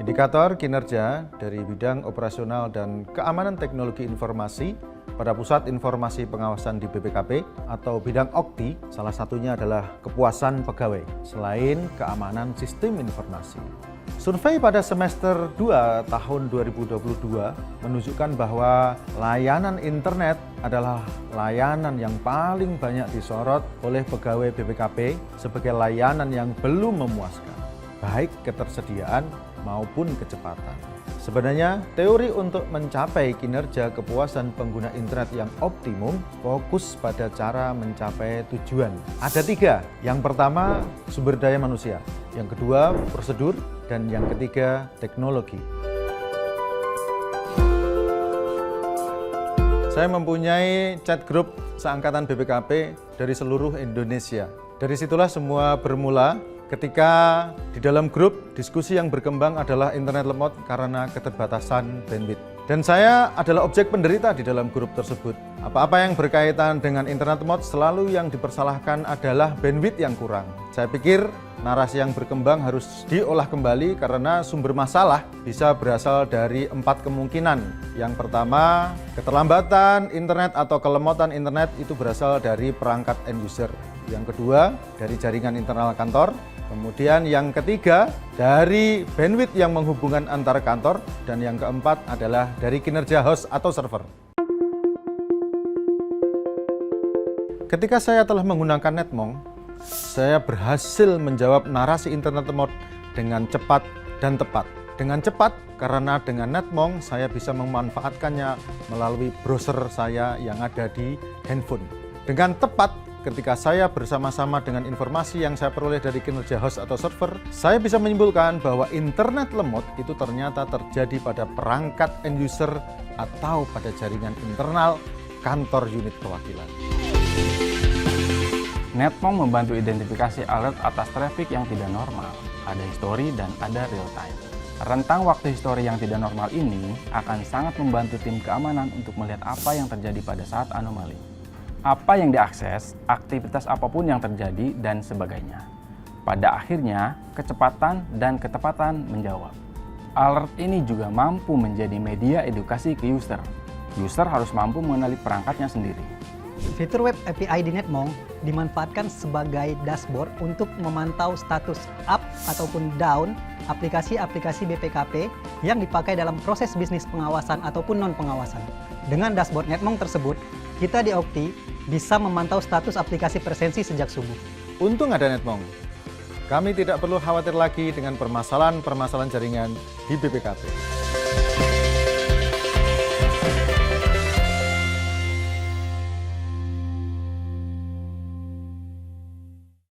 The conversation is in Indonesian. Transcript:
Indikator kinerja dari bidang operasional dan keamanan teknologi informasi pada Pusat Informasi Pengawasan di BPKP atau bidang OKTI, salah satunya adalah kepuasan pegawai selain keamanan sistem informasi. Survei pada semester 2 tahun 2022 menunjukkan bahwa layanan internet adalah layanan yang paling banyak disorot oleh pegawai BPKP sebagai layanan yang belum memuaskan, baik ketersediaan maupun kecepatan. Sebenarnya, teori untuk mencapai kinerja kepuasan pengguna internet yang optimum fokus pada cara mencapai tujuan. Ada 3. Yang pertama, sumber daya manusia. Yang kedua, prosedur. Dan yang ketiga, teknologi. Saya mempunyai chat group seangkatan BPKP dari seluruh Indonesia. Dari situlah semua bermula ketika di dalam grup diskusi yang berkembang adalah internet lemot karena keterbatasan bandwidth. Dan saya adalah objek penderita di dalam grup tersebut. Apa-apa yang berkaitan dengan internet lemot selalu yang dipersalahkan adalah bandwidth yang kurang. Saya pikir narasi yang berkembang harus diolah kembali karena sumber masalah bisa berasal dari 4 kemungkinan. Yang pertama, keterlambatan internet atau kelemotan internet itu berasal dari perangkat end user. Yang kedua, dari jaringan internal kantor. Kemudian yang ketiga, dari bandwidth yang menghubungkan antar kantor. Dan yang keempat adalah dari kinerja host atau server. Ketika saya telah menggunakan Netmong, saya berhasil menjawab narasi internet lemot dengan cepat dan tepat. Dengan cepat karena dengan Netmong saya bisa memanfaatkannya melalui browser saya yang ada di handphone. Dengan tepat ketika saya bersama-sama dengan informasi yang saya peroleh dari kinerja host atau server, saya bisa menyimpulkan bahwa internet lemot itu ternyata terjadi pada perangkat end user atau pada jaringan internal kantor unit perwakilan. Netmong membantu identifikasi alert atas traffic yang tidak normal, ada histori dan ada real time. Rentang waktu histori yang tidak normal ini akan sangat membantu tim keamanan untuk melihat apa yang terjadi pada saat anomali. Apa yang diakses, aktivitas apapun yang terjadi, dan sebagainya. Pada akhirnya, kecepatan dan ketepatan menjawab. Alert ini juga mampu menjadi media edukasi ke user. User harus mampu mengenali perangkatnya sendiri. Fitur web API di Netmong dimanfaatkan sebagai dashboard untuk memantau status up ataupun down aplikasi-aplikasi BPKP yang dipakai dalam proses bisnis pengawasan ataupun non-pengawasan. Dengan dashboard Netmong tersebut, kita di OKTI bisa memantau status aplikasi presensi sejak subuh. Untung ada Netmong. Kami tidak perlu khawatir lagi dengan permasalahan-permasalahan jaringan di BPKP.